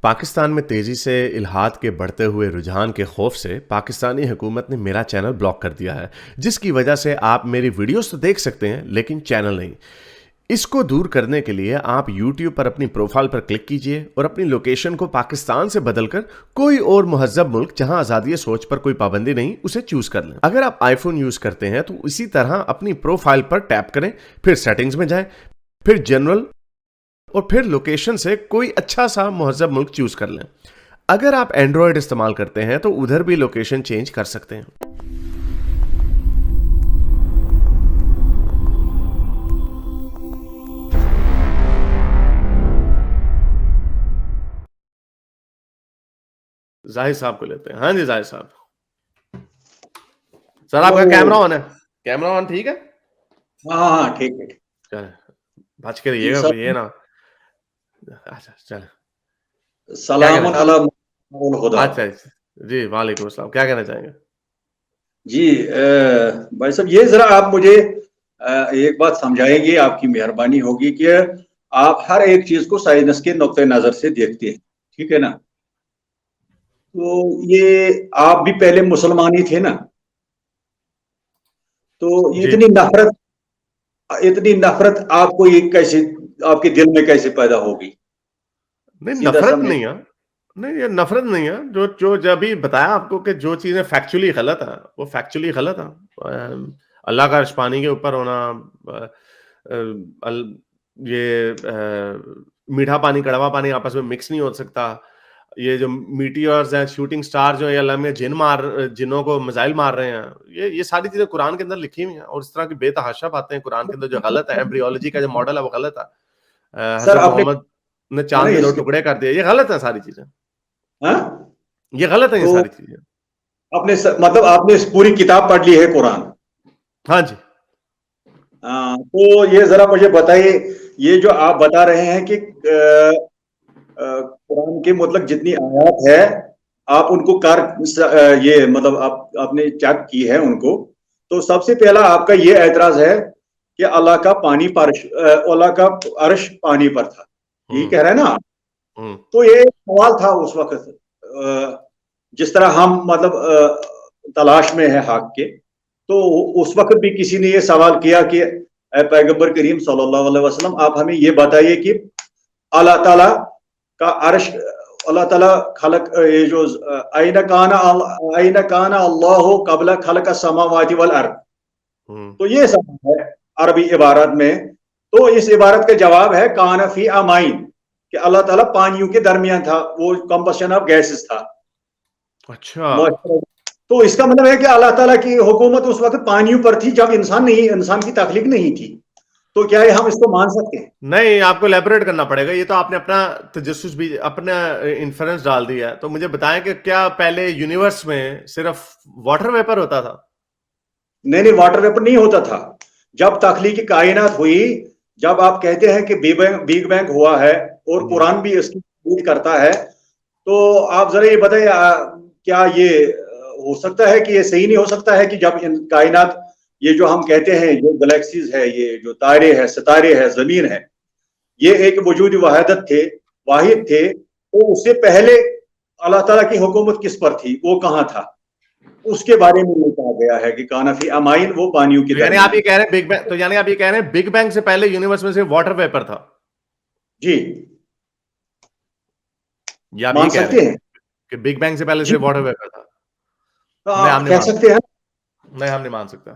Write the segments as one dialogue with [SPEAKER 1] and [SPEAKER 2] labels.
[SPEAKER 1] پاکستان میں تیزی سے الحاد کے بڑھتے ہوئے رجحان کے خوف سے پاکستانی حکومت نے میرا چینل بلاک کر دیا ہے، جس کی وجہ سے آپ میری ویڈیوز تو دیکھ سکتے ہیں لیکن چینل نہیں۔ اس کو دور کرنے کے لیے آپ یوٹیوب پر اپنی پروفائل پر کلک کیجئے اور اپنی لوکیشن کو پاکستان سے بدل کر کوئی اور مہذب ملک جہاں آزادی سوچ پر کوئی پابندی نہیں اسے چوز کر لیں۔ اگر آپ آئی فون یوز کرتے ہیں تو اسی طرح اپنی پروفائل پر ٹیپ کریں، پھر سیٹنگز میں جائیں، پھر جنرل اور پھر لوکیشن سے کوئی اچھا سا مہذب ملک چوز کر لیں۔ اگر آپ اینڈرائیڈ استعمال کرتے ہیں تو ادھر بھی لوکیشن چینج کر سکتے ہیں۔ زاہد صاحب کو لیتے ہیں۔ ہاں جی زاہد صاحب، سر آپ کا کیمرہ آن ہے؟ کیمرہ آن ٹھیک ہے؟
[SPEAKER 2] ہاں ٹھیک ہے،
[SPEAKER 1] چلیں بچ کے رہیے گا یہ نا۔ اچھا چلیں،
[SPEAKER 2] سلام علیکم۔
[SPEAKER 1] اچھا جی وعلیکم السلام، کیا کہنا چاہیں گے؟
[SPEAKER 2] جی بھائی صاحب، یہ ذرا آپ مجھے ایک بات سمجھائیں گے، آپ کی مہربانی ہوگی کہ آپ ہر ایک چیز کو سائنس کے نقطۂ نظر سے دیکھتے ہیں، ٹھیک ہے نا؟ تو یہ آپ بھی پہلے مسلمان ہی تھے نا، تو اتنی نفرت آپ کو یہ کیسے، آپ کے دل میں کیسے پیدا ہوگی؟
[SPEAKER 1] نہیں نفرت نہیں ہے، نہیں یہ نفرت نہیں ہے، جو جب ہی بتایا آپ کو کہ جو چیزیں فیکچولی غلط ہیں وہ فیکچولی غلط ہیں۔ اللہ کا عرش پانی کے اوپر ہونا، یہ میٹھا پانی کڑوا پانی آپس میں مکس نہیں ہو سکتا، یہ جو میٹیورز ہیں، شوٹنگ سٹار جو اللہ میں جنوں کو میزائل مار رہے ہیں، یہ ساری چیزیں قرآن کے اندر لکھی ہوئی ہیں، اور اس طرح کی بے تحاشا باتیں قرآن کے اندر جو غلط ہے، ایمبریولوجی کا جو ماڈل ہے وہ غلط ہے، حضرت محمد نے چاند کے 2 ٹکڑے کر دیے، یہ غلط ہے ساری چیزیں، یہ غلط ہے یہ ساری چیزیں۔
[SPEAKER 2] مطلب آپ نے پوری کتاب پڑھ لی ہے قرآن؟
[SPEAKER 1] ہاں جی۔
[SPEAKER 2] تو یہ ذرا مجھے بتائیے، یہ جو آپ بتا رہے ہیں کہ قرآن کے مطلب جتنی آیات ہے آپ ان کو یہ مطلب آپ نے چیک کی ہے ان کو، تو سب سے پہلا آپ کا یہ اعتراض ہے کہ اللہ کا اللہ کا عرش پانی پر تھا، یہ کہہ رہے ہیں نا؟ تو یہ سوال تھا اس وقت، جس طرح ہم مطلب تلاش میں ہے حق کے، تو اس وقت بھی کسی نے یہ سوال کیا کہ اے پیغمبر کریم صلی اللہ علیہ وسلم، آپ ہمیں یہ بتائیے کہ اللہ تعالیٰ کا عرش، اللہ تعالیٰ خلق، یہ جو این کان اللہ قبل خلق السماوات والارض، تو یہ سوال ہے عربی عبارت میں، تو اس عبارت کا جواب ہے کان فی امائن، کہ اللہ تعالیٰ پانیوں کے درمیان تھا، وہ کمبشن آف گیسز تھا۔
[SPEAKER 1] اچھا،
[SPEAKER 2] تو اس کا مطلب ہے کہ اللہ تعالیٰ کی حکومت اس وقت پانیوں پر تھی جب انسان کی تخلیق نہیں تھی، تو کیا ہم اس کو مان سکتے ہیں؟
[SPEAKER 1] نہیں، آپ کو لیبوریٹ کرنا پڑے گا، یہ تو آپ نے اپنا تجسس بھی، اپنا انفرنس ڈال دیا ہے۔ تو مجھے بتائیں کہ کیا پہلے یونیورس میں صرف واٹر ویپر ہوتا تھا؟
[SPEAKER 2] نہیں، واٹر ویپر نہیں ہوتا تھا۔ جب تخلیق کائنات ہوئی، جب آپ کہتے ہیں کہ بگ بینگ ہوا ہے اور قرآن بھی اس کی تائید کرتا ہے، تو آپ ذرا یہ بتائیں، کیا یہ ہو سکتا ہے کہ یہ صحیح نہیں ہو سکتا ہے کہ جب کائنات، یہ جو ہم کہتے ہیں جو گلیکسیز ہے، یہ جو تارے ہیں، ستارے ہیں، زمین ہے، یہ ایک وجود وحدت تھے، واحد تھے، تو اس سے پہلے اللہ تعالیٰ کی حکومت کس پر تھی، وہ کہاں تھا؟ اس کے بارے میں یہ کہا گیا ہے کہ کان فی امائن، وہ پانیوں کے درمیان۔
[SPEAKER 1] آپ یہ کہہ رہے ہیں بگ بینگ، تو یعنی آپ یہ کہہ رہے ہیں بگ بینگ سے پہلے یونیورس میں صرف واٹر ویپر تھا؟
[SPEAKER 2] جی،
[SPEAKER 1] یا آپ یہ
[SPEAKER 2] مان
[SPEAKER 1] کہہ رہے
[SPEAKER 2] سکتے ہیں
[SPEAKER 1] کہ بگ بینگ سے پہلے صرف واٹر ویپر تھا؟ نہیں، ہم نہیں
[SPEAKER 2] کہہ
[SPEAKER 1] مان
[SPEAKER 2] سکتے ہیں۔
[SPEAKER 1] نہیں، ہم نہیں مان سکتے،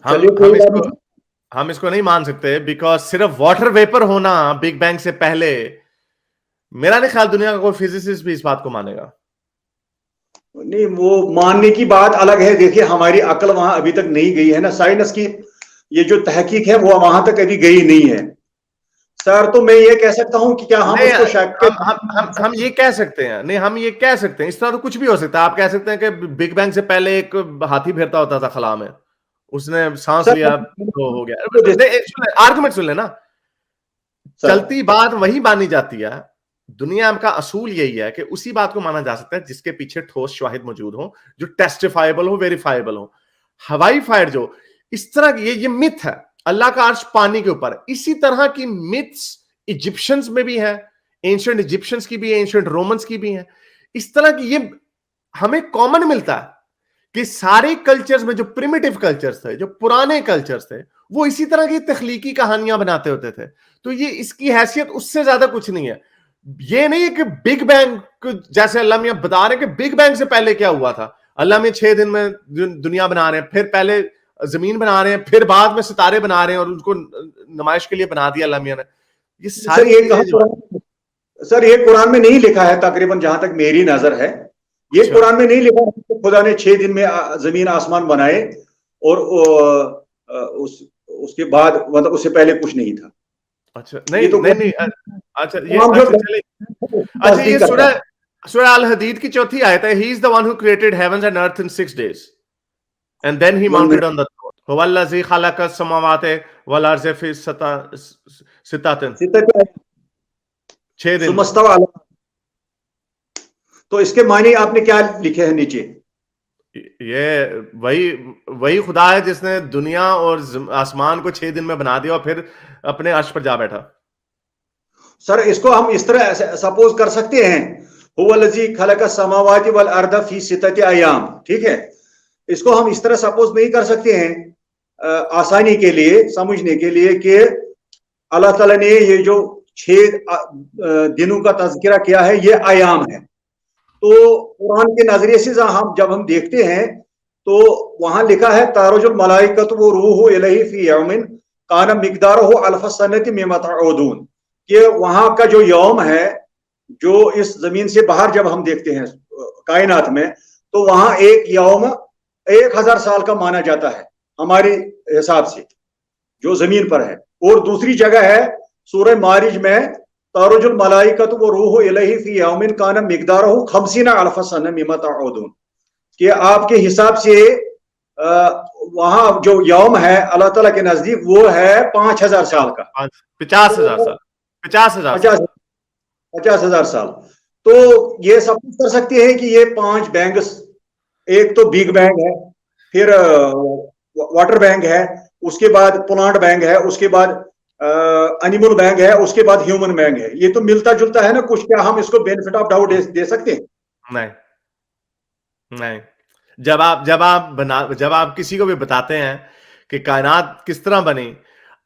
[SPEAKER 2] چلیے کوئی بات نہیں۔
[SPEAKER 1] ہم اس کو نہیں مان سکتے، بیکاز صرف واٹر ویپر ہونا بگ بینگ سے پہلے، میرا نہیں خیال دنیا کا کوئی فزسسٹ بھی اس بات کو مانے گا۔
[SPEAKER 2] نہیں، وہ ماننے کی بات الگ ہے، دیکھیے ہماری عقل وہاں ابھی تک نہیں گئی ہے نا، سائنس کی یہ جو تحقیق ہے وہ وہاں تک ابھی گئی نہیں ہے سر۔ تو میں یہ کہہ سکتا ہوں کہ کیا ہم اس کو شک کے
[SPEAKER 1] ہم یہ کہہ سکتے ہیں، نہیں ہم یہ کہہ سکتے ہیں، اس طرح تو کچھ بھی ہو سکتا ہے۔ آپ کہہ سکتے ہیں کہ بگ بینگ سے پہلے ایک ہاتھی پھرتا ہوتا تھا خلا میں، اس نے سانس لیا تو ہو گیا۔ آرگومنٹ سن لیں نا، چلتی بات وہی مانی جاتی ہے۔ دنیا کا اصول یہی ہے کہ اسی بات کو مانا جا سکتا ہے جس کے پیچھے ٹھوس شواہد موجود ہوں، جو ٹیسٹیفائبل ہو، ویریفائبل ہو۔ ہوائی فائر جو اس طرح کی، یہ مت ہے، اللہ کا عرش پانی کے اوپر، اسی طرح کی متس ایجپشنز میں بھی ہیں، اینشنٹ ایجپشنس کی بھی ہے, اینشنٹ رومنس کی بھی ہیں. اس طرح کی یہ ہمیں کامن ملتا ہے کہ سارے کلچرز میں جو پریمیٹیو کلچرز تھے, جو پرانے کلچرز تھے, وہ اسی طرح کی تخلیقی کہانیاں بناتے ہوتے تھے. تو یہ اس کی حیثیت اس سے زیادہ کچھ نہیں ہے. یہ نہیں ہے کہ بگ بینگ, جیسے اللہ میاں بتا رہے ہیں کہ بگ بینگ سے پہلے کیا ہوا تھا. اللہ میاں 6 دن میں دنیا بنا رہے ہیں, پھر پہلے زمین بنا رہے ہیں, پھر بعد میں ستارے بنا رہے ہیں, اور ان کو نمائش کے لیے بنا دیا اللہ میاں نے. یہ ساری
[SPEAKER 2] سر یہ قرآن میں نہیں لکھا ہے تقریباً, جہاں تک میری نظر ہے یہ قرآن میں نہیں لکھا ہے خدا نے 6 دن میں زمین آسمان بنائے اور اس کے بعد مطلب اس سے پہلے کچھ نہیں تھا.
[SPEAKER 1] اچھا نہیں اچھا یہ سورہ الحدید کی 4تھی آیت ہے. He is the one who created heavens and earth in 6 days and then he mounted on the throne. هو الذي خلق السماوات والارض في 6 دن.
[SPEAKER 2] تو اس کے معنی آپ نے کیا لکھے ہیں نیچے؟
[SPEAKER 1] یہ وہی خدا ہے جس نے دنیا اور آسمان کو 6 دن میں بنا دیا اور پھر اپنے عرش پر جا بیٹھا.
[SPEAKER 2] سر اس کو ہم اس طرح سپوز کر سکتے ہیں, هو الذی خلق السماوات والارض فی 6 ایام, ٹھیک ہے. اس کو ہم اس طرح سپوز نہیں کر سکتے ہیں آسانی کے لیے, سمجھنے کے لیے, کہ اللہ تعالیٰ نے یہ جو 6 دنوں کا تذکرہ کیا ہے یہ ایام ہے. تو قرآن کے نظریے سے جب ہم دیکھتے ہیں تو وہاں لکھا ہے تعرج الملائکۃ والروح الیہ فی یوم کان مقدارہ الف سنۃ مما تعودون, کہ وہاں کا جو یوم ہے جو اس زمین سے باہر جب ہم دیکھتے ہیں کائنات میں, تو وہاں ایک یوم 1000 سال کا مانا جاتا ہے ہمارے حساب سے جو زمین پر ہے. اور دوسری جگہ ہے سورہ معارج میں تعرج الملائکۃ والروح الیہ فی یوم کان مقدارہ 50 الف سنۃ مما تعودون, کہ آپ کے حساب سے وہاں جو یوم ہے اللہ تعالیٰ کے نزدیک وہ ہے 5000 سال کا, 50,000 سال. تو یہ سب کچھ کر سکتے ہیں کہ یہ 5 بینگس, ایک تو بگ بینگ ہے, پھر واٹر بینگ ہے, اس کے بعد پلانٹ بینگ ہے, اس کے بعد اینیمل بینگ ہے, اس کے بعد ہیومن بینگ ہے. یہ تو ملتا جلتا ہے نا کچھ, کیا ہم اس کو بینیفٹ آف ڈاؤٹ دے سکتے ہیں؟
[SPEAKER 1] نہیں. جب آپ کسی کو بھی بتاتے ہیں کہ کائنات کس طرح بنی,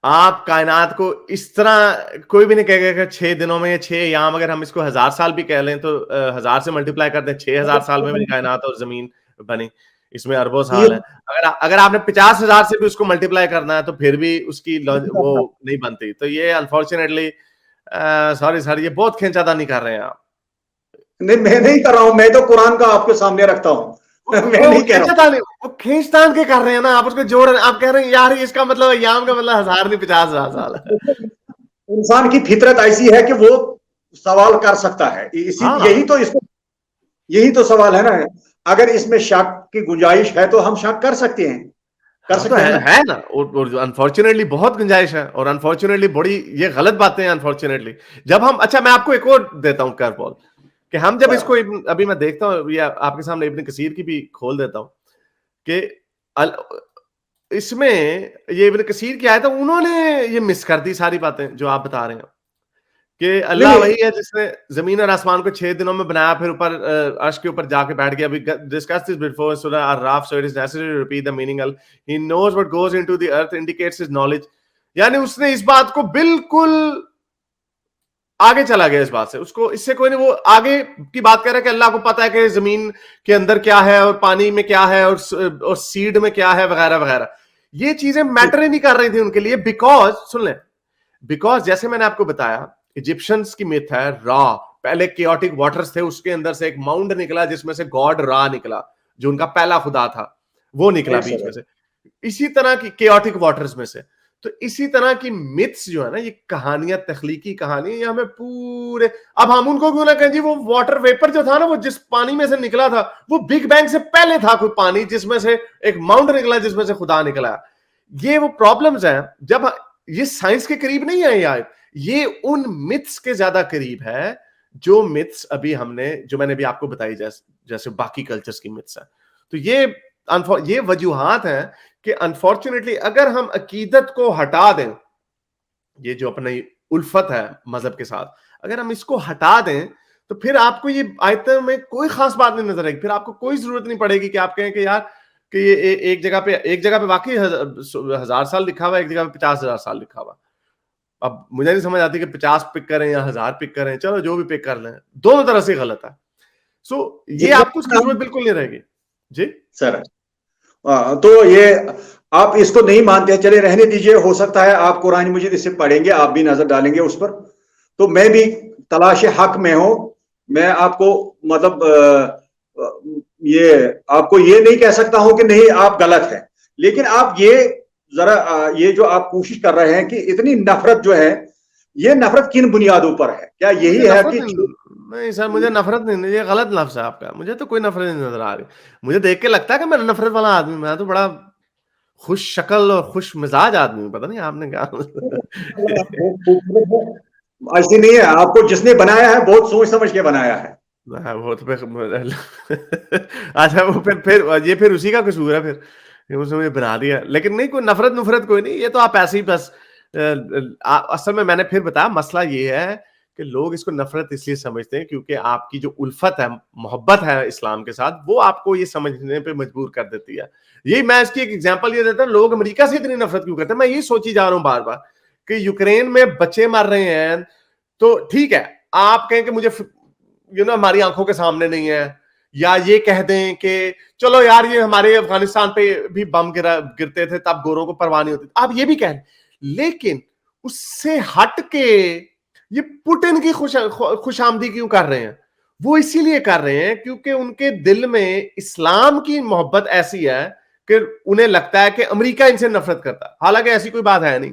[SPEAKER 1] آپ کائنات کو اس طرح کوئی بھی نہیں کہے گا کہ 6 دنوں میں, یا 6 ایام, اگر ہم اس کو 1000 سال بھی کہہ لیں تو 1000 سے ملٹیپلائی کر دیں, 6000 سال میں بھی کائنات اور زمین بنی, اس میں اربوں سال ہے. اگر آپ نے 50,000 سے بھی اس کو ملٹیپلائی کرنا ہے تو پھر بھی اس کی وہ نہیں بنتی. تو یہ انفارچونیٹلی سوری سر, یہ بہت کھینچا تھا نہیں کر رہے ہیں آپ.
[SPEAKER 2] نہیں میں نہیں کر رہا ہوں, میں تو قرآن کا آپ کے سامنے رکھتا ہوں.
[SPEAKER 1] وہ کھینچتان کے کر رہے ہیں نا آپ, اس کو جوڑ, آپ کہہ رہے ہیں یار اس کا مطلب ایام کا مطلب 1000 نہیں 50,000 سال ہے.
[SPEAKER 2] انسان کی فطرت ایسی ہے کہ وہ سوال کر سکتا ہے, یہی تو سوال ہے نا. اگر اس میں شک کی گنجائش ہے تو ہم شک کر سکتے ہیں,
[SPEAKER 1] ہے نا. اور انفارچونیٹلی بہت گنجائش ہے, اور انفارچونیٹلی بڑی یہ غلط باتیں ہیں انفارچونیٹلی. جب ہم, اچھا میں آپ کو ایک اور دیتا ہوں کر بول, کہ ہم جب اس کو ابھی میں دیکھتا ہوں, یا آپ کے سامنے ابن کثیر کی بھی کھول دیتا ہوں, کہ اس میں یہ ابن کثیر کی آیت ہے, انہوں نے یہ مس کر دی ساری باتیں جو آپ بتا رہے ہیں, کہ اللہ وہی ہے جس نے زمین اور آسمان کو 6 دنوں میں بنایا, پھر اوپر عرش کے اوپر جا کے بیٹھ گیا. We discussed this before Surah Ar-Raf, so it is necessary to repeat the meaning. He knows what goes into the earth indicates his knowledge. یعنی اس نے اس بات کو بالکل آگے چلا گیا اس بات سے, اس کو اس سے کوئی نہیں, وہ آگے کی بات کر رہا ہے کہ اللہ کو پتا ہے کہ زمین کے اندر کیا ہے, اور پانی میں کیا ہے, اور سیڈ میں کیا ہے, وغیرہ وغیرہ. یہ چیزیں میٹر ہی نہیں کر رہی تھی ان کے لیے, بیکاز سن لیں, بیکاز جیسے میں نے آپ کو بتایا ایجپشنز کی میتھ ہے را, پہلے کیوٹک واٹرز تھے, اس کے اندر سے ایک ماؤنڈ نکلا جس میں سے گاڈ را نکلا, جو ان کا پہلا خدا تھا, وہ نکلا بیچ میں سے, اسی طرح کی کیوٹک واٹرز میں سے. تو اسی طرح کی میتھس جو ہے نا, یہ کہانیاں, تخلیقی کہانیاں, یہ ہمیں پورے, اب ہم ان کو کیوں نہ کہیں جی وہ واٹر ویپر جو تھا نا, وہ جس پانی میں سے نکلا تھا, وہ بگ بینگ سے پہلے تھا کوئی پانی جس میں سے ایک ماؤنٹ نکلا, جس میں سے خدا نکلا. یہ وہ پرابلمز ہیں. جب یہ سائنس کے قریب نہیں ہے, یہ ان متس کے زیادہ قریب ہے جو متس ابھی ہم نے, جو میں نے بھی آپ کو بتائی, جیسے باقی کلچرز کی متس ہیں. تو یہ وجوہات ہیں کہ انفارچونیٹلی اگر ہم عقیدت کو ہٹا دیں, یہ جو اپنی الفت ہے مذہب کے ساتھ, اگر ہم اس کو ہٹا دیں تو پھر آپ کو یہ آیتوں میں کوئی خاص بات نہیں نظر آئے گی. پھر آپ کو کوئی ضرورت نہیں پڑے گی کہ آپ کہیں کہ یار کہ یہ ایک جگہ پہ واقعی 1000 سال لکھا ہوا ہے, ایک جگہ پہ 50,000 سال لکھا ہوا. اب مجھے نہیں سمجھ آتی کہ 50 پک کریں یا 1000 پک کریں, چلو جو بھی پک کر لیں, دونوں طرح سے غلط ہے. سو یہ آپ کو اس کی ضرورت بالکل نہیں رہے گی. جی
[SPEAKER 2] سر, تو یہ آپ اس کو نہیں مانتے ہیں, چلے رہنے دیجئے, ہو سکتا ہے آپ قرآن مجید اس سے پڑھیں گے, آپ بھی نظر ڈالیں گے اس پر, تو میں بھی تلاش حق میں ہوں. میں آپ کو مطلب یہ آپ کو یہ نہیں کہہ سکتا ہوں کہ نہیں آپ غلط ہیں, لیکن آپ یہ ذرا یہ جو آپ کوشش کر رہے ہیں کہ اتنی نفرت جو ہے, یہ نفرت کن بنیادوں پر ہے؟ کیا یہی ہے کہ
[SPEAKER 1] نہیں سر, مجھے نفرت نہیں, یہ غلط لفظ ہے آپ کا, مجھے تو کوئی نفرت نہیں نظر آ رہی. مجھے دیکھ کے لگتا ہے کہ میں نفرت والا آدمی, میں تو بڑا خوش شکل اور خوش مزاج آدمی ہوں, پتہ نہیں آپ نے کیا.
[SPEAKER 2] ایسی نہیں ہے, آپ کو جس نے بنایا ہے بہت سوچ سمجھ کے بنایا ہے.
[SPEAKER 1] وہ تو اچھا, وہ پھر یہ پھر اسی کا قصور ہے, پھر اس نے مجھے بنا دیا. لیکن نہیں, کوئی نفرت کوئی نہیں, یہ تو آپ ایسے ہی بس. اصل میں نے پھر بتایا مسئلہ یہ ہے کہ لوگ اس کو نفرت اس لیے سمجھتے ہیں کیونکہ آپ کی جو الفت ہے, محبت ہے اسلام کے ساتھ, وہ آپ کو یہ سمجھنے پہ مجبور کر دیتی ہے. یہی میں اس کی ایک ایگزامپل یہ دیتا ہوں, لوگ امریکہ سے اتنی نفرت کیوں کرتے ہیں. میں یہ سوچی جا رہا ہوں بار بار کہ یوکرین میں بچے مر رہے ہیں, تو ٹھیک ہے آپ کہیں کہ مجھے ہماری آنکھوں کے سامنے نہیں ہے, یا یہ کہہ دیں کہ چلو یار یہ ہمارے افغانستان پہ بھی بم گرتے تھے تب گوروں کو پرواہ نہیں ہوتی, آپ یہ بھی کہیں. لیکن اس سے ہٹ کے یہ پوٹن کی خوش آمدی کیوں کر رہے ہیں؟ وہ اسی لیے کر رہے ہیں کیونکہ ان کے دل میں اسلام کی محبت ایسی ہے کہ انہیں لگتا ہے کہ امریکہ ان سے نفرت کرتا ہے. حالانکہ ایسی کوئی بات ہے نہیں,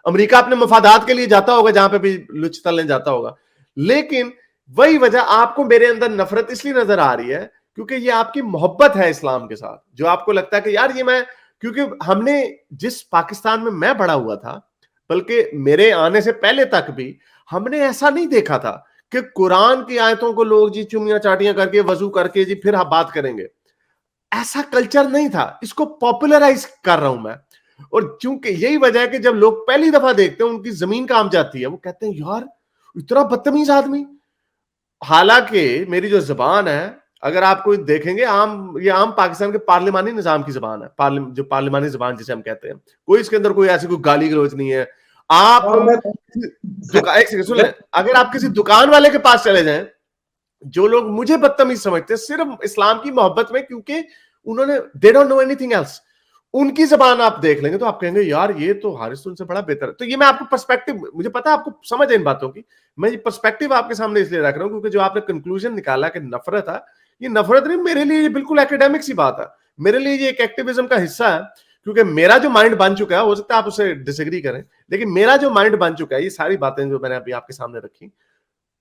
[SPEAKER 1] امریکہ اپنے مفادات کے لیے جاتا ہوگا جہاں پہ بھی لچ تلنے جاتا ہوگا. لیکن وہی وجہ آپ کو میرے اندر نفرت اس لیے نظر آ رہی ہے کیونکہ یہ آپ کی محبت ہے اسلام کے ساتھ, جو آپ کو لگتا ہے کہ یار یہ میں, کیونکہ ہم نے جس پاکستان میں میں بڑا ہوا تھا, بلکہ میرے آنے سے پہلے تک بھی ہم نے ایسا نہیں دیکھا تھا کہ قرآن کی آیتوں کو لوگ جی چومیاں چاٹیاں کر کے وضو کر کے جی پھر ہم بات کریں گے. ایسا کلچر نہیں تھا, اس کو پاپولرائز کر رہا ہوں میں. اور چونکہ یہی وجہ ہے کہ جب لوگ پہلی دفعہ دیکھتے ہیں ان کی زمین کام جاتی ہے, وہ کہتے ہیں یار اتنا بدتمیز آدمی. حالانکہ میری جو زبان ہے, اگر آپ کو دیکھیں گے, یہ عام پاکستان کے پارلیمانی نظام کی زبان ہے, جو پارلیمانی زبان جسے ہم کہتے ہیں, کوئی اس کے اندر کوئی ایسی کوئی گالی گلوچ نہیں ہے. آپ اگر آپ کسی دکان والے کے پاس چلے جائیں, جو لوگ مجھے بدتمیز سمجھتے ہیں صرف اسلام کی محبت میں, کیونکہ انہوں نے they don't know anything else, ان کی زبان آپ دیکھ لیں گے تو آپ کہیں گے یار یہ تو حارث ان سے بڑا بہتر ہے. تو یہ میں آپ کو پرسپیکٹو, مجھے پتا ہے آپ کو سمجھ ہے ان باتوں کی, میں یہ پرسپیکٹو آپ کے سامنے اس لیے رکھ رہا ہوں کیونکہ جو آپ نے کنکلوژن نکالا کہ نفرت ہے, یہ نفرت نہیں, میرے لیے یہ بالکل ایکیڈیمک سی بات ہے. میرے لیے یہ ایک ایکٹیویزم کا حصہ ہے, کیونکہ میرا جو مائنڈ بن چکا ہے, ہو سکتا ہے آپ اسے ڈس ایگری کریں, لیکن میرا جو مائنڈ بن چکا ہے, یہ ساری باتیں جو میں نے ابھی آپ کے سامنے رکھی,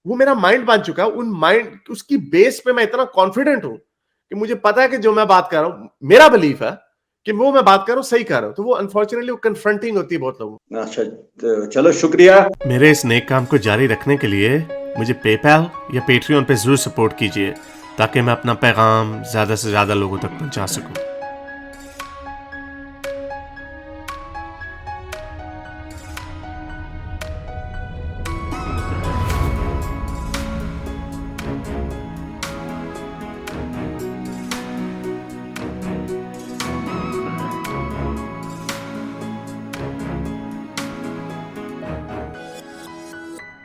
[SPEAKER 1] وہ میرا مائنڈ بن چکا ہے. ان مائنڈ اس کی بیس پہ میں اتنا کانفیڈنٹ ہوں کہ مجھے پتا ہے کہ جو میں بات کر رہا ہوں, میرا بلیف ہے کہ وہ میں بات کر رہا ہوں صحیح کر رہا ہوں. تو وہ انفارچونیٹلی وہ کنفرنٹنگ ہوتی ہے بہت لوگوں.
[SPEAKER 2] اچھا چلو شکریہ.
[SPEAKER 1] میرے اس نیک کام کو جاری رکھنے کے لیے مجھے پے پیل یا پیٹریون پہ ضرور سپورٹ کیجیے تاکہ میں اپنا پیغام زیادہ سے زیادہ لوگوں تک پہنچا سکوں.